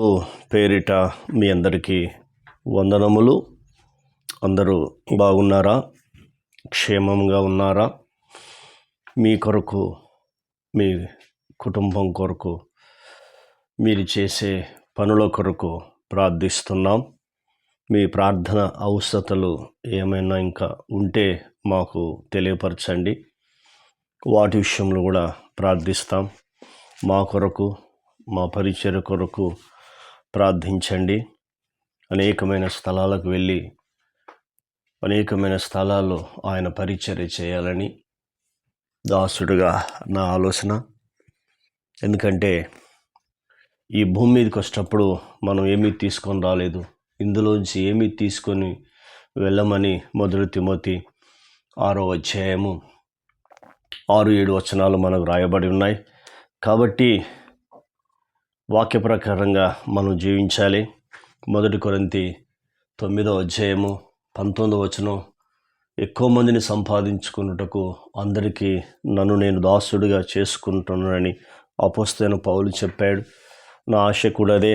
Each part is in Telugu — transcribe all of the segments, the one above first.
ఓ పేరిట మీ అందరికీ వందనములు. అందరూ బాగున్నారా? క్షేమంగా ఉన్నారా? మీ కొరకు, మీ కుటుంబం కొరకు, మీరు చేసే పనుల కొరకు ప్రార్థిస్తున్నాం. మీ ప్రార్థన అవసరతలు ఏమైనా ఇంకా ఉంటే మాకు తెలియపరచండి. వాటి విషయంలో కూడా ప్రార్థిస్తాం. మా కొరకు, మా పరిచర్య కొరకు ప్రార్థించండి. అనేకమైన స్థలాలకు వెళ్ళి అనేకమైన స్థలాల్లో ఆయన పరిచర్య చేయాలని దాసుడుగా నా ఆలోచన. ఎందుకంటే ఈ భూమి మీదకి వచ్చేటప్పుడు మనం ఏమీ తీసుకొని రాలేదు. ఇందులోంచి ఏమీ తీసుకొని వెళ్ళమని 1 తిమోతి 6వ అధ్యాయము 6-7 వచనాలు మనకు రాయబడి ఉన్నాయి. కాబట్టి వాక్య ప్రకారంగా మనం జీవించాలి. 1 కొరింథీ 9వ అధ్యాయము 19వ వచనం, ఎక్కువ మందిని సంపాదించుకున్నటకు అందరికీ నన్ను నేను దాసుడిగా చేసుకుంటున్నానని అపోస్తలుడైన పౌలు చెప్పాడు. నా ఆశ కూడా అదే.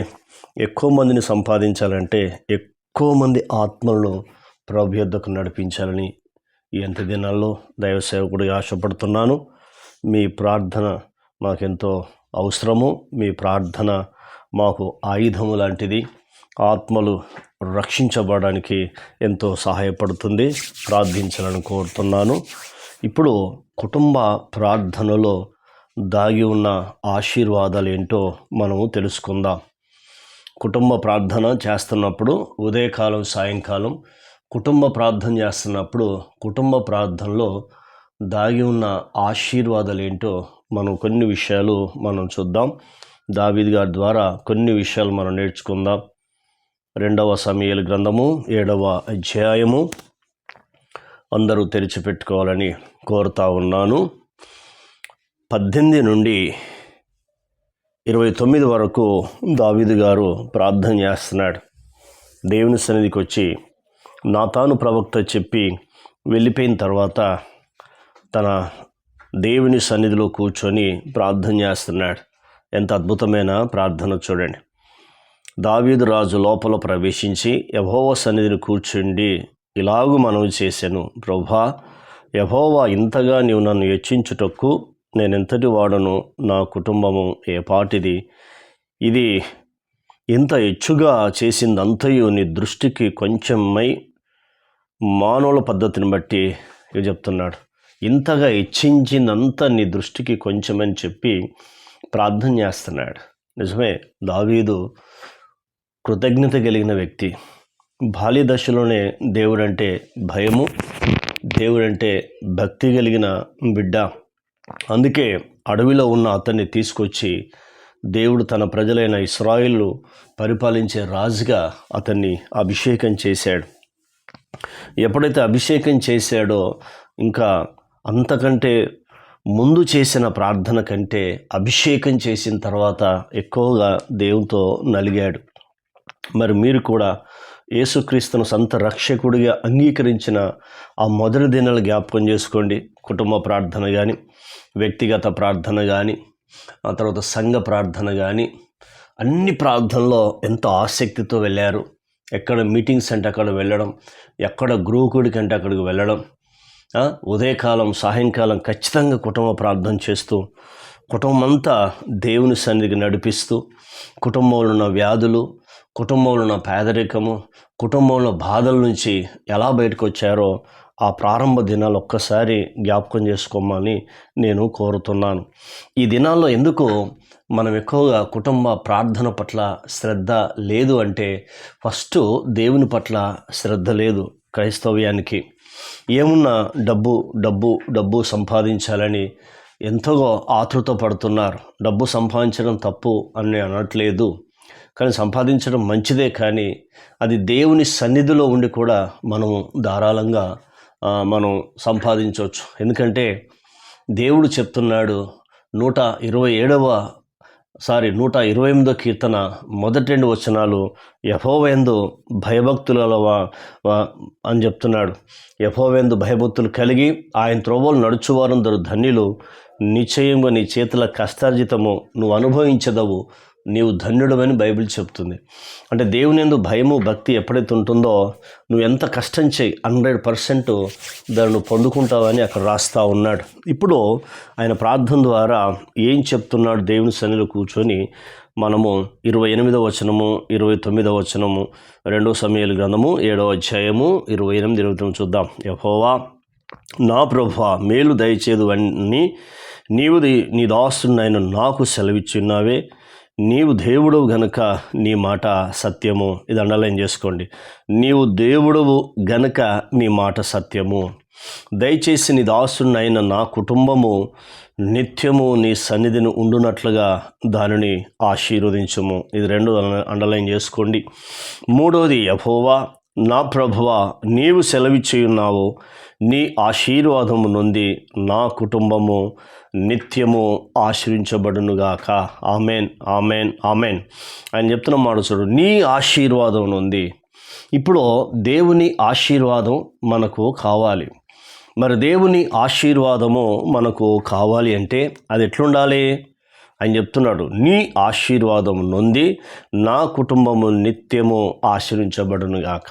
ఎక్కువ మందిని సంపాదించాలంటే ఎక్కువ మంది ఆత్మలను ప్రభు యొద్దకు నడిపించాలని ఈ అంత్య దినాల్లో దైవ సేవకుడిగా ఆశపడుతున్నాను. మీ ప్రార్థన మాకెంతో అవసరము. మీ ప్రార్థన మాకు ఆయుధము లాంటిది. ఆత్మలు రక్షించబడడానికి ఎంతో సహాయపడుతుంది. ప్రార్థించాలని కోరుతున్నాను. ఇప్పుడు కుటుంబ ప్రార్థనలో దాగి ఉన్న ఆశీర్వాదాలు ఏంటో మనము తెలుసుకుందాం. కుటుంబ ప్రార్థన చేస్తున్నప్పుడు ఉదయకాలం, సాయంకాలం కుటుంబ ప్రార్థన చేస్తున్నప్పుడు కుటుంబ ప్రార్థనలో దాగి ఉన్న ఆశీర్వాదాలు ఏంటో మనం కొన్ని విషయాలు మనం చూద్దాం. దావీదు గారి ద్వారా కొన్ని విషయాలు మనం నేర్చుకుందాం. 2వ సమూయేలు గ్రంథము 7వ అధ్యాయము అందరూ తెరిచిపెట్టుకోవాలని కోరుతా ఉన్నాను. 18 నుండి 29 వరకు దావీదు గారు ప్రార్థన చేస్తున్నాడు. దేవుని సన్నిధికి వచ్చి నాతాను ప్రవక్త చెప్పి వెళ్ళిపోయిన తర్వాత తన దేవుని సన్నిధిలో కూర్చొని ప్రార్థన చేస్తున్నాడు. ఎంత అద్భుతమైన ప్రార్థన చూడండి. దావీదు రాజు లోపల ప్రవేశించి యెహోవా సన్నిధిని కూర్చుండి ఇలాగూ మనవి చేశాను, ప్రభువా, యెహోవా, ఇంతగా నీవు నన్ను హెచ్చించుటకు నేనెంతటి వాడను, నా కుటుంబము ఏ పాటిది, ఇది ఇంత హెచ్చుగా చేసిందంతయు నీ దృష్టికి కొంచెమై మానవుల పద్ధతిని బట్టి చెప్తున్నాడు. ఇంతగా హెచ్చించినంత నీ దృష్టికి కొంచెమని చెప్పి ప్రార్థన చేస్తున్నాడు. నిజమే, దావీదు కృతజ్ఞత కలిగిన వ్యక్తి. బాల్య దశలోనే దేవుడంటే భయము, దేవుడంటే భక్తి కలిగిన బిడ్డ. అందుకే అడవిలో ఉన్న అతన్ని తీసుకొచ్చి దేవుడు తన ప్రజలైన ఇశ్రాయేలు పరిపాలించే రాజుగా అతన్ని అభిషేకం చేశాడు. ఎప్పుడైతే అభిషేకం చేశాడో ఇంకా అంతకంటే ముందు చేసిన ప్రార్థన కంటే అభిషేకం చేసిన తర్వాత ఎక్కువగా దేవునితో నలిగాడు. మరి మీరు కూడా యేసుక్రీస్తును సొంత రక్షకుడిగా అంగీకరించిన ఆ మొదటి దినాలు జ్ఞాపకం చేసుకోండి. కుటుంబ ప్రార్థన కానీ, వ్యక్తిగత ప్రార్థన కానీ, ఆ తర్వాత సంఘ ప్రార్థన కానీ, అన్ని ప్రార్థనలో ఎంతో ఆసక్తితో వెళ్ళారు. ఎక్కడ మీటింగ్స్ అంటే అక్కడ వెళ్ళడం, ఎక్కడ గృహకుడికి అంటే అక్కడికి వెళ్ళడం, ఉదయకాలం, సాయంకాలం ఖచ్చితంగా కుటుంబ ప్రార్థన చేస్తూ కుటుంబం అంతా దేవుని సన్నిధికి నడిపిస్తూ కుటుంబంలో ఉన్న వ్యాధులు, కుటుంబంలో ఉన్న పేదరికము, కుటుంబంలో బాధల నుంచి ఎలా బయటకు వచ్చారో ఆ ప్రారంభ దినాలు ఒక్కసారి జ్ఞాపకం చేసుకోమని నేను కోరుతున్నాను. ఈ దినాల్లో ఎందుకు మనం ఎక్కువగా కుటుంబ ప్రార్థన పట్ల శ్రద్ధ లేదు అంటే, ఫస్ట్ దేవుని పట్ల శ్రద్ధ లేదు క్రైస్తవ్యానికి. ఏమున్నా డబ్బు డబ్బు డబ్బు సంపాదించాలని ఎంతగా ఆతృత పడుతున్నారు. డబ్బు సంపాదించడం తప్పు అని అనట్లేదు, కానీ సంపాదించడం మంచిదే. కానీ అది దేవుని సన్నిధిలో ఉండి కూడా మనము ధారాళంగా మనం సంపాదించవచ్చు. ఎందుకంటే దేవుడు చెప్తున్నాడు 128వ కీర్తన మొదటి 2 వచనాలు, యెహోవా యందు భయభక్తుల అని చెప్తున్నాడు. యెహోవా యందు భయభక్తులు కలిగి ఆయన త్రోవలు నడుచువారందరూ ధన్యులు. నిశ్చయంగా నీ చేతుల కష్టార్జితము నువ్వు అనుభవించదవు. నీవు ధన్యుడమని బైబిల్ చెప్తుంది. అంటే దేవుని యందు భయము భక్తి ఎప్పుడైతే ఉంటుందో నువ్వు ఎంత కష్టం చేయి 100% దాన్ని నువ్వు పొందుకుంటావని అక్కడ రాస్తూ ఉన్నాడు. ఇప్పుడు ఆయన ప్రార్థన ద్వారా ఏం చెప్తున్నాడు దేవుని సన్నిధిలో కూర్చొని మనము 28వ వచనము 29వ వచనము 2 సమూయేలు గ్రంథము 7వ అధ్యాయము 28, 29 చూద్దాం. యెహోవా నా ప్రభువా, మేలు దయచేదు అని నీవు నీ దాసునైన నాకు సెలవిచ్చున్నావే. నీవు దేవుడు గనుక నీ మాట సత్యము. ఇది అండర్లైన్ చేసుకోండి. నీవు దేవుడవు గనుక నీ మాట సత్యము. దయచేసి నీ దాసునైన నా కుటుంబము నిత్యము నీ సన్నిధిని ఉండునట్లుగా దానిని ఆశీర్వదించుము. ఇది 2 అండర్లైన్ చేసుకోండి. 3వది, యెహోవా నా ప్రభువా, నీవు సెలవిచ్చున్నావు, నీ ఆశీర్వాదము నుండి నా కుటుంబము నిత్యము ఆశ్రయించబడునుగాక. Amen, amen, amen. ఆయన చెప్తున్న మాట చూడు, నీ ఆశీర్వాదం నుండి. ఇప్పుడు దేవుని ఆశీర్వాదం మనకు కావాలి. మరి దేవుని ఆశీర్వాదము మనకు కావాలి అంటే అది ఎట్లుండాలి? ఆయన చెప్తున్నాడు, నీ ఆశీర్వాదం నొంది నా కుటుంబము నిత్యము ఆశ్రయించబడునుగాక.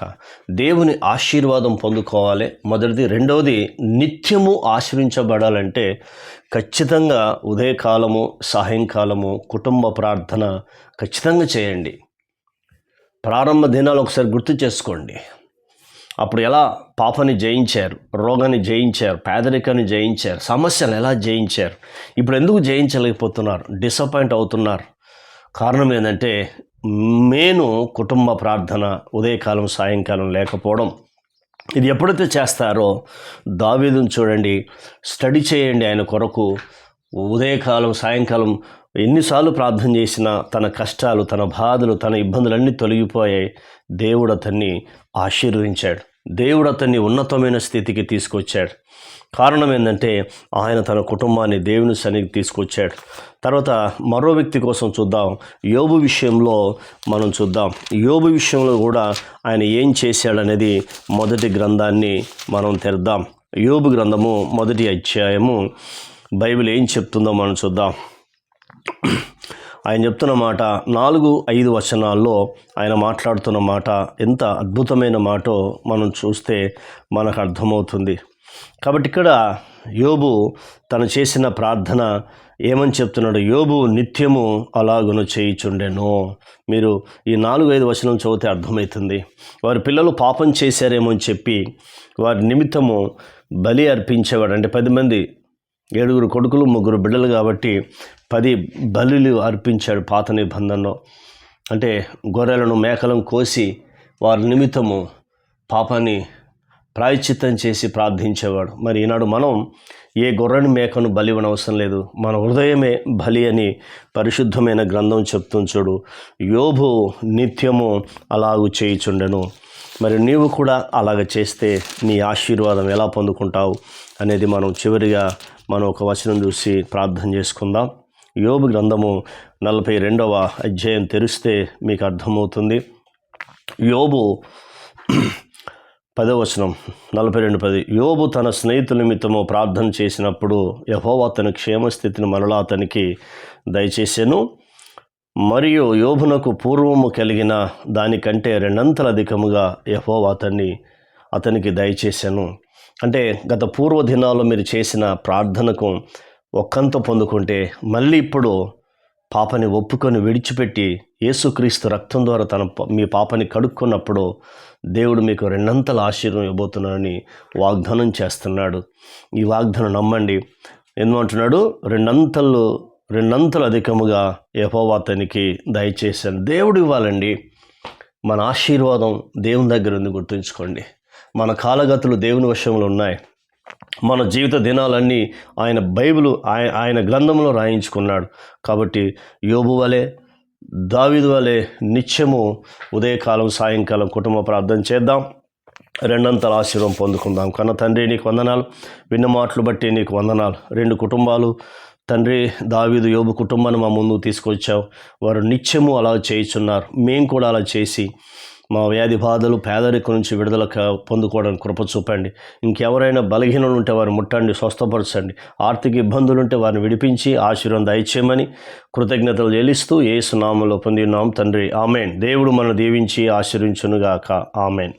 దేవుని ఆశీర్వాదం పొందుకోవాలి మొదటిది. 2వది, నిత్యము ఆశ్రయించబడాలంటే ఖచ్చితంగా ఉదయకాలము సాయంకాలము కుటుంబ ప్రార్థన ఖచ్చితంగా చేయండి. ప్రారంభ దినాలు ఒకసారి గుర్తు చేసుకోండి. అప్పుడు ఎలా పాపని జయించారు, రోగాన్ని జయించారు, పేదరికాన్ని జయించారు, సమస్యలు ఎలా జయించారు. ఇప్పుడు ఎందుకు జయించలేకపోతున్నారు? డిసప్పాయింట్ అవుతున్నారు. కారణం ఏంటంటే మెయిన్ కుటుంబ ప్రార్థన ఉదయకాలం సాయంకాలం లేకపోవడం. ఇది ఎప్పుడైతే చేస్తారో దావీదును చూడండి, స్టడీ చేయండి. ఆయన కొరకు ఉదయకాలం సాయంకాలం ఎన్నిసార్లు ప్రార్థన చేసినా తన కష్టాలు, తన బాధలు, తన ఇబ్బందులన్నీ తొలగిపోయాయి. దేవుడు అతన్ని ఆశీర్వదించాడు. దేవుడు అతన్ని ఉన్నతమైన స్థితికి తీసుకొచ్చాడు. కారణం ఏంటంటే ఆయన తన కుటుంబాన్ని దేవుని సన్నిధికి తీసుకొచ్చాడు. తర్వాత మరో వ్యక్తి కోసం చూద్దాం. యోబు విషయంలో మనం చూద్దాం. యోబు విషయంలో కూడా ఆయన ఏం చేశాడనేది మొదటి గ్రంథాన్ని మనం తెరద్దాం. యోబు గ్రంథము 1వ అధ్యాయము బైబిల్ ఏం చెప్తుందో మనం చూద్దాం. ఆయన చెప్తున్న మాట 4-5 వచనాల్లో ఆయన మాట్లాడుతున్న మాట ఎంత అద్భుతమైన మాటో మనం చూస్తే మనకు అర్థమవుతుంది. కాబట్టి ఇక్కడ యోబు తను చేసిన ప్రార్థన ఏమని చెప్తున్నాడు? యోబు నిత్యము అలాగును చేయుచుండెను. మీరు ఈ 4-5 వచనం చదివితే అర్థమవుతుంది. వారి పిల్లలు పాపం చేశారేమో అని చెప్పి వారి నిమిత్తము బలి అర్పించేవాడు. అంటే 10 మంది, 7 కొడుకులు 3 బిడ్డలు కాబట్టి 10 బలులు అర్పించాడు పాత నిబంధనలో. అంటే గొర్రెలను మేకలను కోసి వారి నిమిత్తము పాపాన్ని ప్రాయశ్చిత్తం చేసి ప్రార్థించేవాడు. మరి ఈనాడు మనం ఏ గొర్రెని మేకను బలి ఇవ్వనవసరం లేదు, మన హృదయమే బలి అని పరిశుద్ధమైన గ్రంథం చెప్తుంది. చూడు, యోబు నిత్యము అలాగూ చేయుచుండెను. మరి నీవు కూడా అలాగ చేస్తే నీ ఆశీర్వాదం ఎలా పొందుకుంటావు అనేది మనం చివరిగా మనం ఒక వచనం చూసి ప్రార్థన చేసుకుందాం. యోబు గ్రంథము 42వ అధ్యాయం తెరిస్తే మీకు అర్థమవుతుంది. యోబు 10వ వచనం 42:10. యోబు తన స్నేహితుల నిమిత్తము ప్రార్థన చేసినప్పుడు యెహోవా తన క్షేమస్థితిని మరలా అతనికి దయచేసెను. మరియు యోబునకు పూర్వము కలిగిన దానికంటే 2 అధికముగా యెహోవా అతనికి దయచేసెను. అంటే గత పూర్వ దినాల్లో మీరు చేసిన ప్రార్థనకు ఒక్కంత పొందుకుంటే మళ్ళీ ఇప్పుడు పాపని ఒప్పుకొని విడిచిపెట్టి యేసుక్రీస్తు రక్తం ద్వారా మీ పాపని కడుక్కున్నప్పుడు దేవుడు మీకు 2 ఆశీర్వాదం ఇవ్వబోతున్నాడని వాగ్దానం చేస్తున్నాడు. ఈ వాగ్దానం నమ్మండి. ఏమంటున్నాడు? 2 అధికముగా యెహోవా అతనికి దయచేశాను. దేవుడు ఇవ్వాలండి. మన ఆశీర్వాదం దేవుని దగ్గర ఉంది. గుర్తుంచుకోండి, మన కాలగతులు దేవుని వశంలో ఉన్నాయి. మన జీవిత దినాలన్నీ ఆయన బైబిల్ ఆయన గ్రంథంలో రాయించుకున్నాడు. కాబట్టి యోబు వలె దావీదు వలె నిత్యము ఉదయకాలం సాయంకాలం కుటుంబ ప్రార్థన చేద్దాం. 2 ఆశీర్వాదం పొందుకుందాం. కన్న తండ్రి నీకు వందనాలు, విన్న మాటలు బట్టి నీకు వందనాలు. 2 కుటుంబాలు తండ్రి, దావీదు యోబు కుటుంబాన్ని మా ముందుకు తీసుకొచ్చావు. వారు నిత్యము అలా చేయుచున్నారు. మేము కూడా అలా చేసి మా వ్యాధి బాధలు పేదరికం నుంచి విడుదల పొందుకోవడానికి కృప చూపండి. ఇంకెవరైనా బలహీనలు ఉంటే వారిని ముట్టండి, స్వస్థపరచండి. ఆర్థిక ఇబ్బందులు ఉంటే వారిని విడిపించి ఆశీర్వాదం దయచేయమని కృతజ్ఞతలు చెల్లిస్తూ యేసు నామములో పొంది ఉన్నాం తండ్రి, ఆమెన్. దేవుడు మనల్ని దీవించి ఆశీర్వించునుగాక. ఆమెన్.